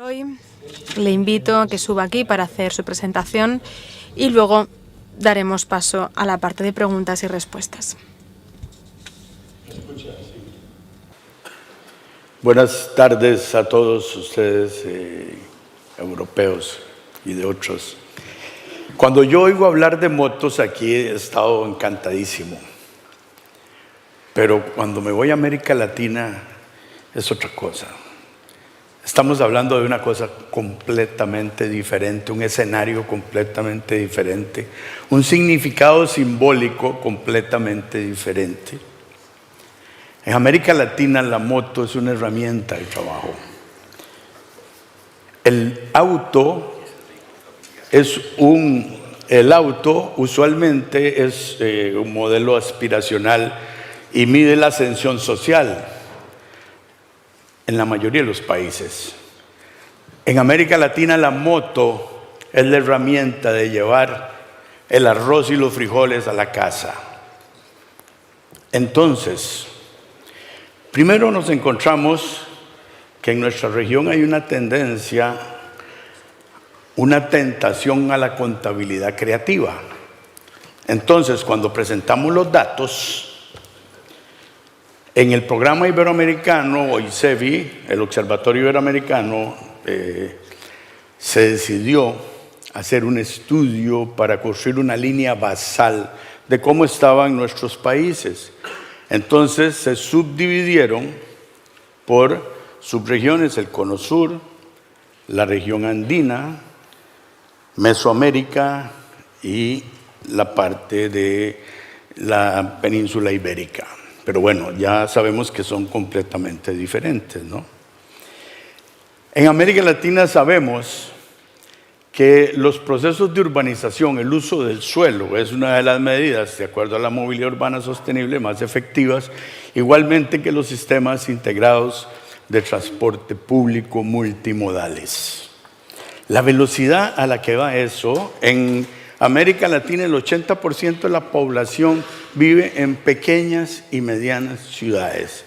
Hoy le invito a que suba aquí para hacer su presentación y luego daremos paso a la parte de preguntas y respuestas. Buenas tardes a todos ustedes, europeos y de otros. Cuando yo oigo hablar de motos aquí he estado encantadísimo, pero cuando me voy a América Latina es otra cosa. Estamos hablando de una cosa completamente diferente, un escenario completamente diferente, un significado simbólico completamente diferente. En América Latina la moto es una herramienta de trabajo. El auto usualmente es un modelo aspiracional y mide la ascensión social en la mayoría de los países. En América Latina la moto es la herramienta de llevar el arroz y los frijoles a la casa. Entonces, primero nos encontramos que en nuestra región hay una tendencia, una tentación a la contabilidad creativa. Entonces, cuando presentamos los datos, en el programa iberoamericano, o ICEBI, el Observatorio Iberoamericano, se decidió hacer un estudio para construir una línea basal de cómo estaban nuestros países. Entonces se subdividieron por subregiones, el Cono Sur, la región andina, Mesoamérica y la parte de la península ibérica. Pero bueno, ya sabemos que son completamente diferentes, ¿no? En América Latina sabemos que los procesos de urbanización, el uso del suelo, es una de las medidas, de acuerdo a la movilidad urbana sostenible, más efectivas, igualmente que los sistemas integrados de transporte público multimodales. La velocidad a la que va eso, en América Latina el 80% de la población vive en pequeñas y medianas ciudades.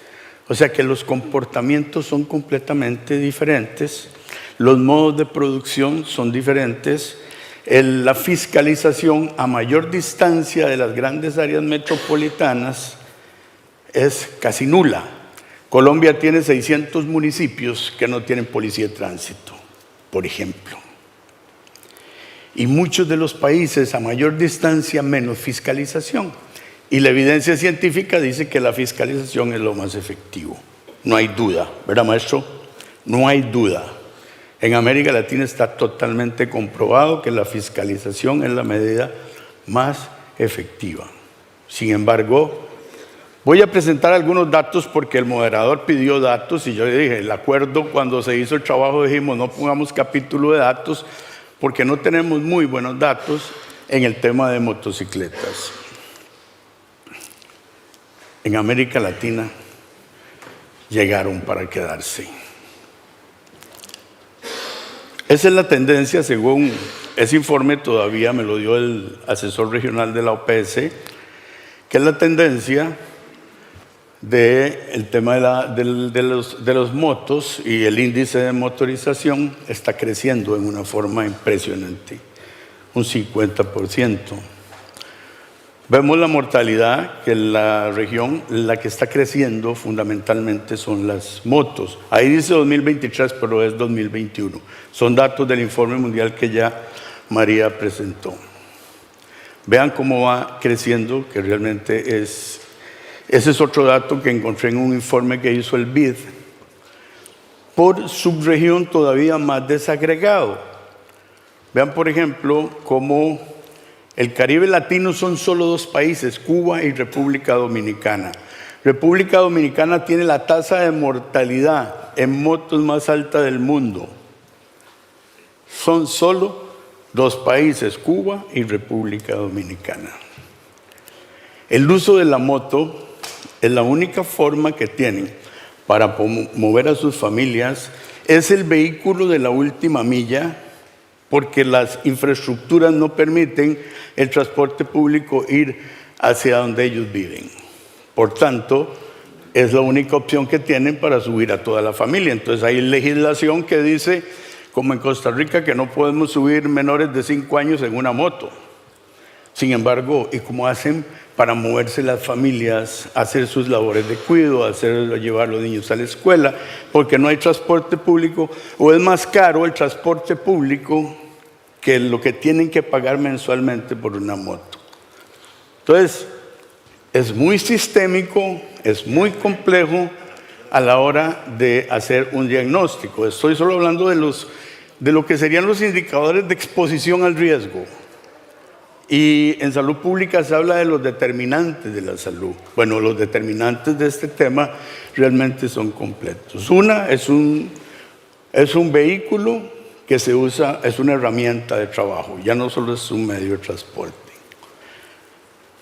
O sea que los comportamientos son completamente diferentes, los modos de producción son diferentes, la fiscalización a mayor distancia de las grandes áreas metropolitanas es casi nula. Colombia tiene 600 municipios que no tienen policía de tránsito, por ejemplo. Y muchos de los países a mayor distancia, menos fiscalización. Y la evidencia científica dice que la fiscalización es lo más efectivo. No hay duda, ¿verdad, maestro? No hay duda. En América Latina está totalmente comprobado que la fiscalización es la medida más efectiva. Sin embargo, voy a presentar algunos datos porque el moderador pidió datos y yo le dije, el acuerdo cuando se hizo el trabajo dijimos no pongamos capítulo de datos porque no tenemos muy buenos datos en el tema de motocicletas. En América Latina llegaron para quedarse. Esa es la tendencia según ese informe, todavía me lo dio el asesor regional de la OPS, que es la tendencia del tema de los motos y el índice de motorización está creciendo en una forma impresionante, un 50%. Vemos la mortalidad que la región, la que está creciendo fundamentalmente son las motos. Ahí dice 2023, pero es 2021. Son datos del informe mundial que ya María presentó. Vean cómo va creciendo, que realmente es... Ese es otro dato que encontré en un informe que hizo el BID. Por subregión todavía más desagregado. Vean, por ejemplo, cómo el Caribe latino son solo dos países, Cuba y República Dominicana. República Dominicana tiene la tasa de mortalidad en motos más alta del mundo. Son solo dos países, Cuba y República Dominicana. El uso de la moto es la única forma que tienen para mover a sus familias. Es el vehículo de la última milla porque las infraestructuras no permiten el transporte público ir hacia donde ellos viven. Por tanto, es la única opción que tienen para subir a toda la familia. Entonces hay legislación que dice, como en Costa Rica, que no podemos subir menores de 5 años en una moto. Sin embargo, ¿y cómo hacen para moverse las familias, hacer sus labores de cuidado, llevar a los niños a la escuela? Porque no hay transporte público, o es más caro el transporte público que lo que tienen que pagar mensualmente por una moto. Entonces, es muy sistémico, es muy complejo a la hora de hacer un diagnóstico. Estoy solo hablando de lo que serían los indicadores de exposición al riesgo. Y en salud pública se habla de los determinantes de la salud. Bueno, los determinantes de este tema realmente son completos. Una es un vehículo que se usa, es una herramienta de trabajo, ya no solo es un medio de transporte.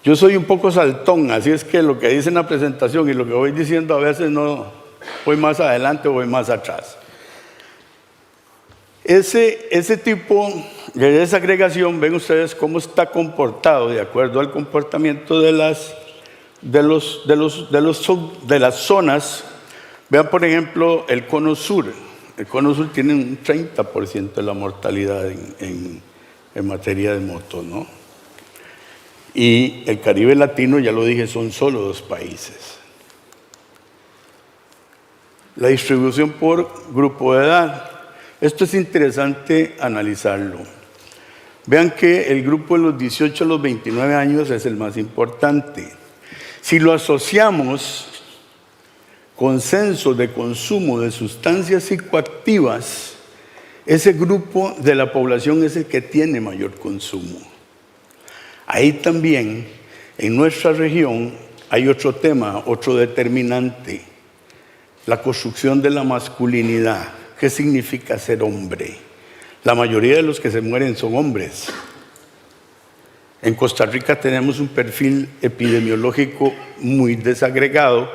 Yo soy un poco saltón, así es que lo que dice en la presentación y lo que voy diciendo a veces no voy más adelante o voy más atrás. Ese tipo de desagregación, ven ustedes cómo está comportado de acuerdo al comportamiento de las zonas. Vean, por ejemplo, el cono sur. El cono sur tiene un 30% de la mortalidad en materia de motos, ¿no? Y el Caribe latino, ya lo dije, son solo 2 países. La distribución por grupo de edad. Esto es interesante analizarlo. Vean que el grupo de los 18 a los 29 años es el más importante. Si lo asociamos con censos de consumo de sustancias psicoactivas, ese grupo de la población es el que tiene mayor consumo. Ahí también, en nuestra región, hay otro tema, otro determinante, la construcción de la masculinidad. ¿Qué significa ser hombre? La mayoría de los que se mueren son hombres. En Costa Rica tenemos un perfil epidemiológico muy desagregado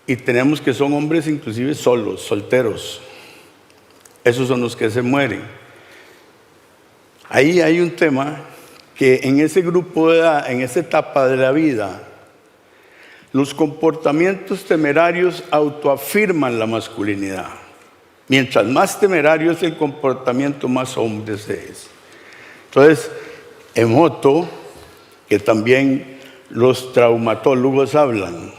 y tenemos que son hombres inclusive solos, solteros. Esos son los que se mueren. Ahí hay un tema que en ese grupo de edad, en esa etapa de la vida, los comportamientos temerarios autoafirman la masculinidad. Mientras más temerario es el comportamiento, más hombre se es. Entonces, en moto, que también los traumatólogos hablan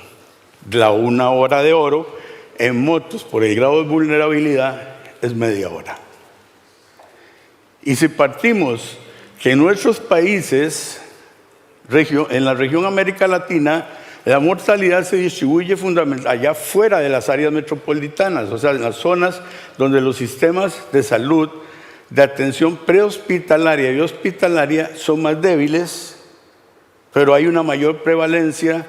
de la 1 hora de oro, en motos, por el grado de vulnerabilidad, es media hora. Y si partimos que en nuestros países, en la región América Latina, la mortalidad se distribuye fundamentalmente allá fuera de las áreas metropolitanas, o sea, en las zonas donde los sistemas de salud, de atención prehospitalaria y hospitalaria son más débiles, pero hay una mayor prevalencia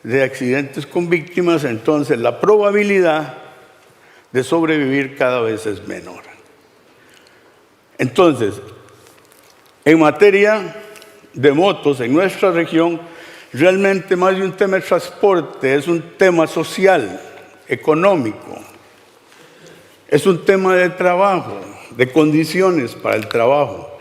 de accidentes con víctimas, entonces la probabilidad de sobrevivir cada vez es menor. Entonces, en materia de motos, en nuestra región, realmente más de un tema de transporte, es un tema social, económico, es un tema de trabajo, de condiciones para el trabajo.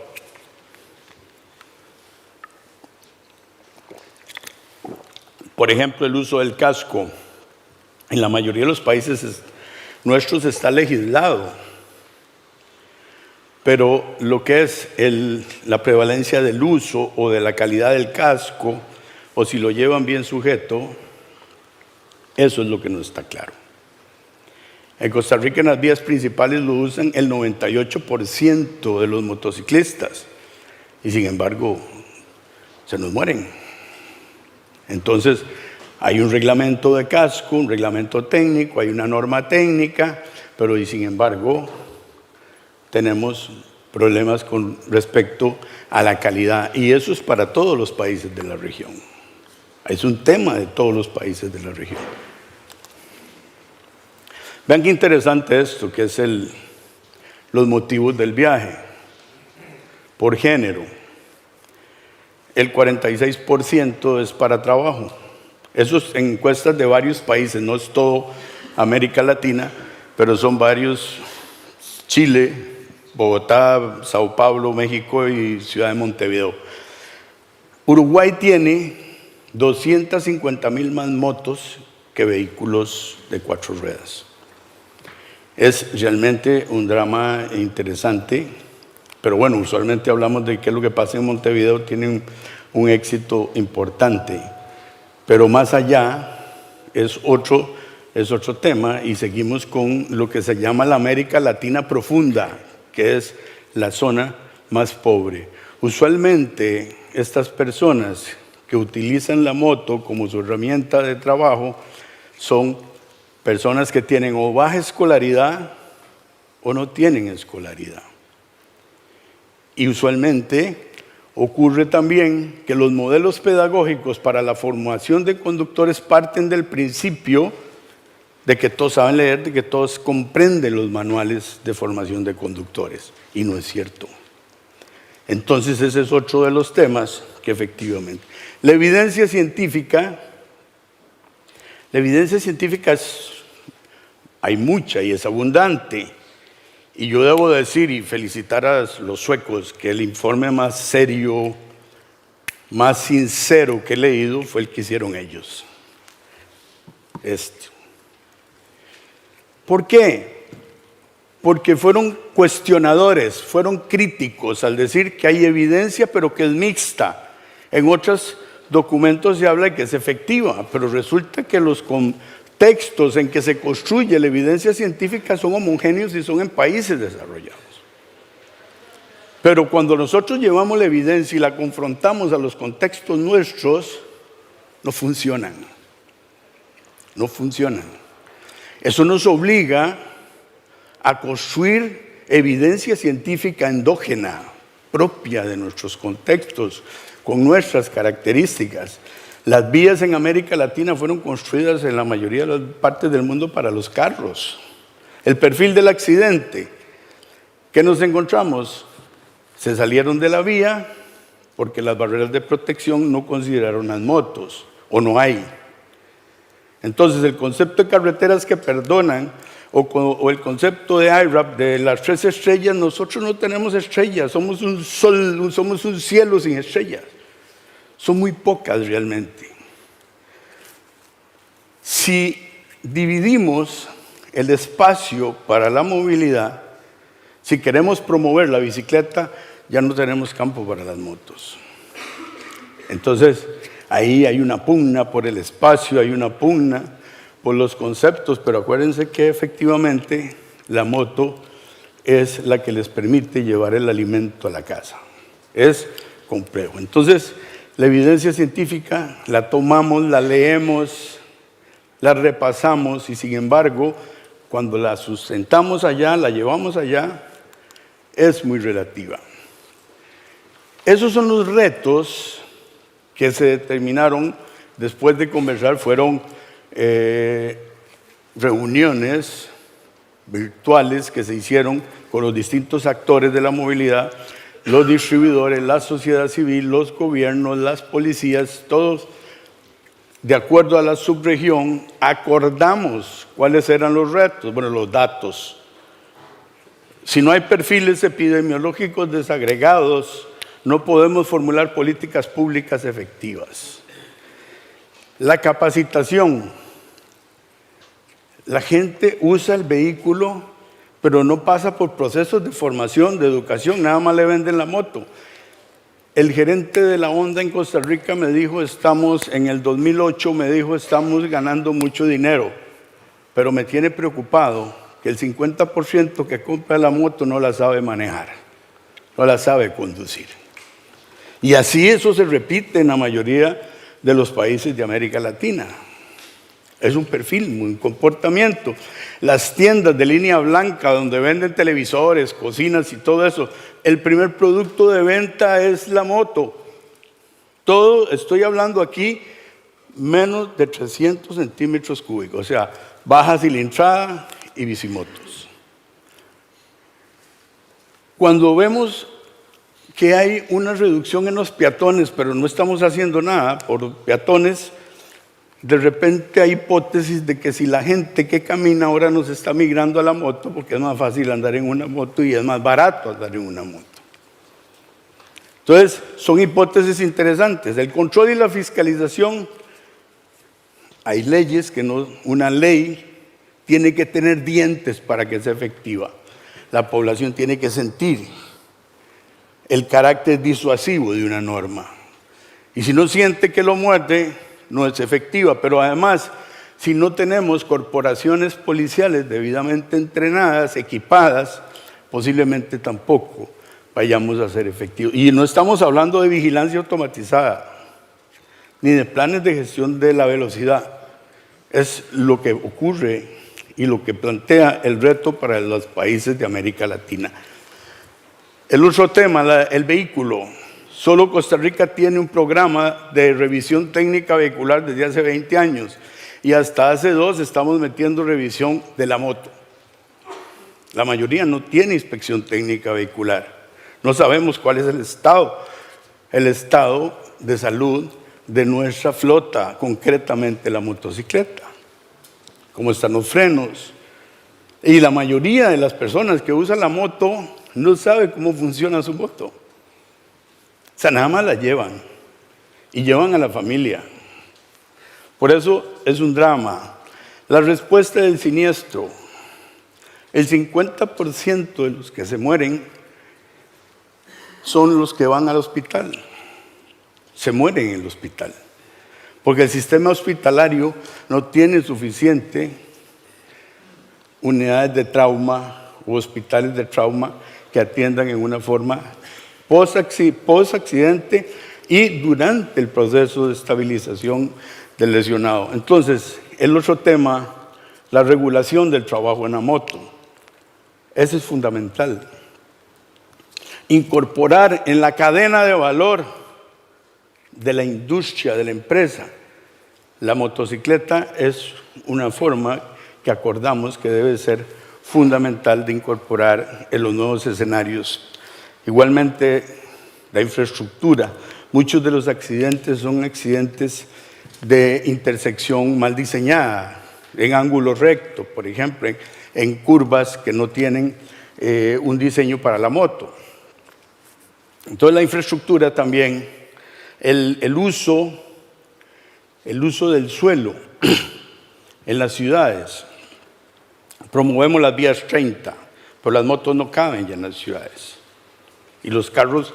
Por ejemplo, el uso del casco. En la mayoría de los países nuestros está legislado, pero lo que es la prevalencia del uso o de la calidad del casco, o si lo llevan bien sujeto, eso es lo que no está claro. En Costa Rica, en las vías principales lo usan el 98% de los motociclistas y sin embargo se nos mueren. Entonces hay un reglamento de casco, un reglamento técnico, hay una norma técnica, pero y sin embargo tenemos problemas con respecto a la calidad, y eso es para todos los países de la región. Es un tema de todos los países de la región. Vean qué interesante esto, que es los motivos del viaje. Por género, el 46% es para trabajo. Eso es en encuestas de varios países, no es todo América Latina, pero son varios: Chile, Bogotá, Sao Paulo, México y Ciudad de Montevideo. Uruguay tiene 250,000 más motos que vehículos de 4 ruedas. Es realmente un drama interesante, pero bueno, usualmente hablamos de qué es lo que pasa en Montevideo, tiene un éxito importante, pero más allá es otro tema, y seguimos con lo que se llama la América Latina profunda, que es la zona más pobre. Usualmente estas personas que utilizan la moto como su herramienta de trabajo son personas que tienen o baja escolaridad o no tienen escolaridad. Y usualmente ocurre también que los modelos pedagógicos para la formación de conductores parten del principio de que todos saben leer, de que todos comprenden los manuales de formación de conductores. Y no es cierto. Entonces ese es otro de los temas que efectivamente. La evidencia científica hay mucha y es abundante. Y yo debo decir y felicitar a los suecos que el informe más serio, más sincero que he leído fue el que hicieron ellos. ¿Por qué? Porque fueron cuestionadores, fueron críticos al decir que hay evidencia pero que es mixta. En otros documentos se habla de que es efectiva, pero resulta que los contextos en que se construye la evidencia científica son homogéneos y son en países desarrollados. Pero cuando nosotros llevamos la evidencia y la confrontamos a los contextos nuestros, no funcionan. No funcionan. Eso nos obliga a construir evidencia científica endógena, propia de nuestros contextos, con nuestras características. Las vías en América Latina fueron construidas en la mayoría de las partes del mundo para los carros. El perfil del accidente, ¿qué nos encontramos? Se salieron de la vía porque las barreras de protección no consideraron las motos, o no hay. Entonces el concepto de carreteras que perdonan, o el concepto de IRAP, de las 3 estrellas, nosotros no tenemos estrellas, somos un sol, somos un cielo sin estrellas. Son muy pocas realmente. Si dividimos el espacio para la movilidad, si queremos promover la bicicleta, ya no tenemos campo para las motos. Entonces, ahí hay una pugna por el espacio, hay una pugna por los conceptos, pero acuérdense que efectivamente la moto es la que les permite llevar el alimento a la casa. Es complejo. Entonces, la evidencia científica la tomamos, la leemos, la repasamos y sin embargo, cuando la sustentamos allá, la llevamos allá, es muy relativa. Esos son los retos que se determinaron después de conversar, fueron reuniones virtuales que se hicieron con los distintos actores de la movilidad, los distribuidores, la sociedad civil, los gobiernos, las policías, todos de acuerdo a la subregión, acordamos cuáles eran los retos, bueno, los datos. Si no hay perfiles epidemiológicos desagregados, no podemos formular políticas públicas efectivas. La capacitación. La gente usa el vehículo, pero no pasa por procesos de formación, de educación, nada más le venden la moto. El gerente de la Honda en Costa Rica me dijo, en el 2008 me dijo, estamos ganando mucho dinero, pero me tiene preocupado que el 50% que compra la moto no la sabe manejar, no la sabe conducir. Y así eso se repite en la mayoría de los países de América Latina. Es un perfil, un comportamiento. Las tiendas de línea blanca donde venden televisores, cocinas y todo eso, el primer producto de venta es la moto. Todo, estoy hablando aquí, menos de 300 centímetros cúbicos, o sea, baja cilindrada y bicimotos. Cuando vemos que hay una reducción en los peatones, pero no estamos haciendo nada por peatones, de repente hay hipótesis de que si la gente que camina ahora nos está migrando a la moto, porque es más fácil andar en una moto y es más barato andar en una moto. Entonces, son hipótesis interesantes. El control y la fiscalización, Hay leyes que no, una ley tiene que tener dientes para que sea efectiva. La población tiene que sentir el carácter disuasivo de una norma. Y si no siente que lo muerde, no es efectiva. Pero además, si no tenemos corporaciones policiales debidamente entrenadas, equipadas, posiblemente tampoco vayamos a ser efectivos. Y no estamos hablando de vigilancia automatizada, ni de planes de gestión de la velocidad. Es lo que ocurre y lo que plantea el reto para los países de América Latina. El otro tema, el vehículo. Solo Costa Rica tiene un programa de revisión técnica vehicular desde hace 20 años y hasta hace 2 estamos metiendo revisión de la moto. La mayoría no tiene inspección técnica vehicular. No sabemos cuál es el estado de salud de nuestra flota, concretamente la motocicleta, cómo están los frenos. Y la mayoría de las personas que usan la moto no sabe cómo funciona su moto. O sea, nada más la llevan y llevan a la familia. Por eso es un drama. La respuesta del siniestro, el 50% de los que se mueren son los que van al hospital. Se mueren en el hospital, porque el sistema hospitalario no tiene suficiente unidades de trauma o hospitales de trauma que atiendan en una forma post-accidente y durante el proceso de estabilización del lesionado. Entonces, el otro tema, la regulación del trabajo en la moto. Eso es fundamental. Incorporar en la cadena de valor de la industria, de la empresa, la motocicleta es una forma que acordamos que debe ser fundamental de incorporar en los nuevos escenarios. Igualmente, la infraestructura. Muchos de los accidentes son accidentes de intersección mal diseñada, en ángulo recto, por ejemplo, en curvas que no tienen un diseño para la moto. Entonces la infraestructura también, el uso del suelo en las ciudades. Promovemos las vías 30, pero las motos no caben ya en las ciudades. Y los carros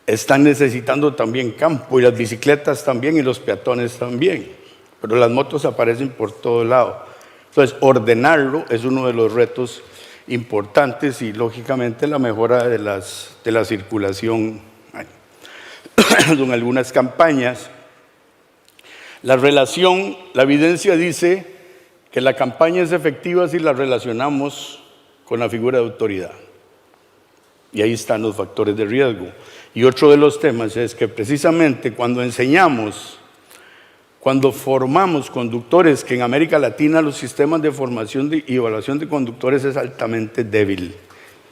están necesitando también campo, y las bicicletas también, y los peatones también. Pero las motos aparecen por todo lado. Entonces, ordenarlo es uno de los retos importantes y, lógicamente, la mejora de la circulación. Son algunas campañas. La relación, la evidencia dice que la campaña es efectiva si la relacionamos con la figura de autoridad. Y ahí están los factores de riesgo. Y otro de los temas es que precisamente cuando enseñamos, cuando formamos conductores, que en América Latina los sistemas de formación y evaluación de conductores es altamente débil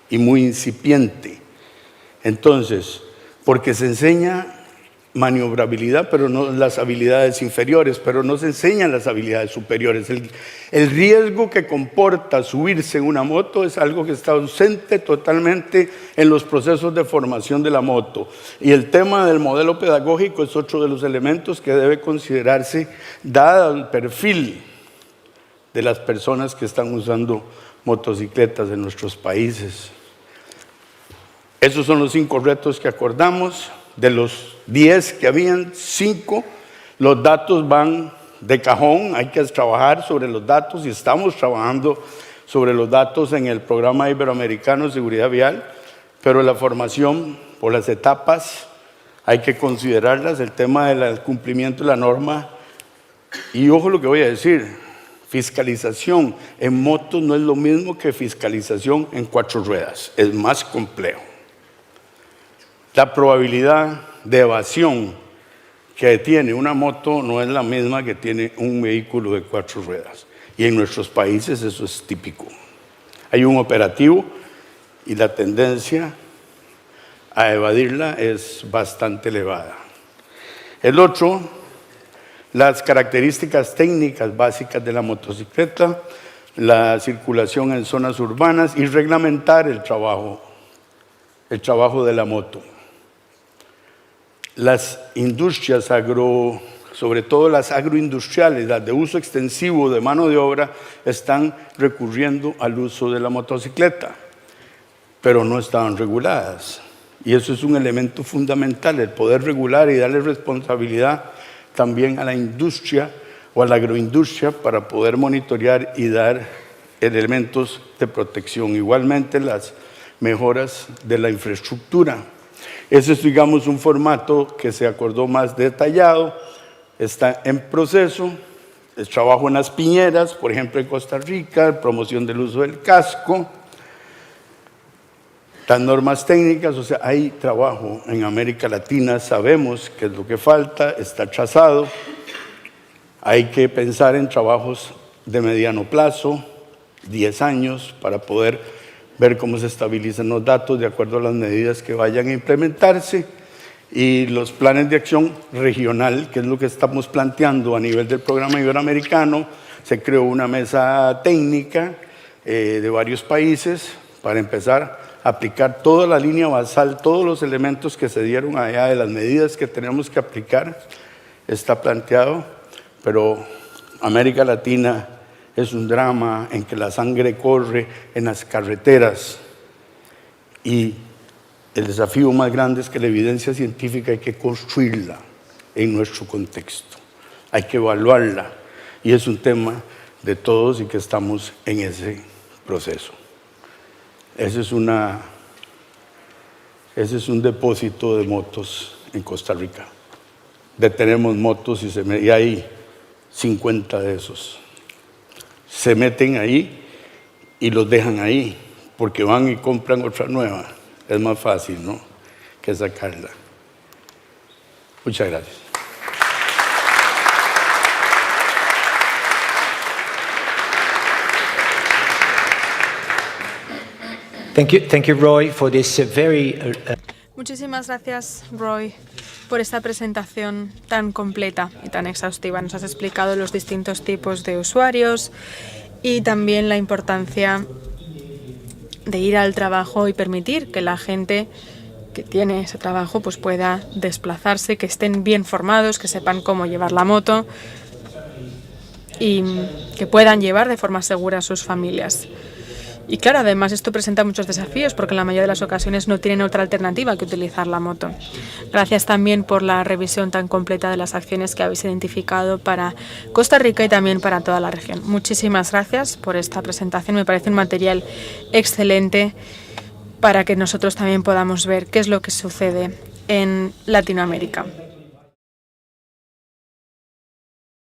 y muy incipiente. Entonces, porque se enseña maniobrabilidad, pero no las habilidades inferiores, pero no se enseñan las habilidades superiores. El riesgo que comporta subirse en una moto es algo que está ausente totalmente en los procesos de formación de la moto. Y el tema del modelo pedagógico es otro de los elementos que debe considerarse dado el perfil de las personas que están usando motocicletas en nuestros países. Esos son los 5 retos que acordamos. De los 10 que habían, 5, los datos van de cajón. Hay que trabajar sobre los datos y estamos trabajando sobre los datos en el Programa Iberoamericano de Seguridad Vial, pero la formación por las etapas hay que considerarlas, el tema del cumplimiento de la norma. Y ojo lo que voy a decir, fiscalización en motos no es lo mismo que fiscalización en 4 ruedas, es más complejo. La probabilidad de evasión que tiene una moto no es la misma que tiene un vehículo de 4 ruedas. Y en nuestros países eso es típico. Hay un operativo y la tendencia a evadirla es bastante elevada. El otro, las características técnicas básicas de la motocicleta, la circulación en zonas urbanas y reglamentar el trabajo de la moto. Las industrias sobre todo las agroindustriales, las de uso extensivo de mano de obra, están recurriendo al uso de la motocicleta, pero no estaban reguladas. Y eso es un elemento fundamental, el poder regular y darle responsabilidad también a la industria o a la agroindustria para poder monitorear y dar elementos de protección. Igualmente las mejoras de la infraestructura. Ese es, digamos, un formato que se acordó más detallado, está en proceso, es trabajo en las piñeras, por ejemplo en Costa Rica, promoción del uso del casco, las normas técnicas, o sea, hay trabajo en América Latina, sabemos qué es lo que falta, está trazado, hay que pensar en trabajos de mediano plazo, 10 años, para poder ver cómo se estabilizan los datos de acuerdo a las medidas que vayan a implementarse y los planes de acción regional, que es lo que estamos planteando a nivel del programa iberoamericano. Se creó una mesa técnica de varios países para empezar a aplicar toda la línea basal, todos los elementos que se dieron allá de las medidas que tenemos que aplicar, está planteado, pero América Latina es un drama en que la sangre corre en las carreteras y el desafío más grande es que la evidencia científica hay que construirla en nuestro contexto, hay que evaluarla y es un tema de todos y que estamos en ese proceso. Ese es un depósito de motos en Costa Rica. Detenemos motos y hay 50 de esos. Se meten ahí y los dejan ahí, porque van y compran otra nueva. Es más fácil, ¿no?, que sacarla. Muchas gracias. Thank you, Roy, for this very. Muchísimas gracias, Roy, por esta presentación tan completa y tan exhaustiva. Nos has explicado los distintos tipos de usuarios y también la importancia de ir al trabajo y permitir que la gente que tiene ese trabajo pues pueda desplazarse, que estén bien formados, que sepan cómo llevar la moto y que puedan llevar de forma segura a sus familias. Y claro, además esto presenta muchos desafíos porque en la mayoría de las ocasiones no tienen otra alternativa que utilizar la moto. Gracias también por la revisión tan completa de las acciones que habéis identificado para Costa Rica y también para toda la región. Muchísimas gracias por esta presentación. Me parece un material excelente para que nosotros también podamos ver qué es lo que sucede en Latinoamérica.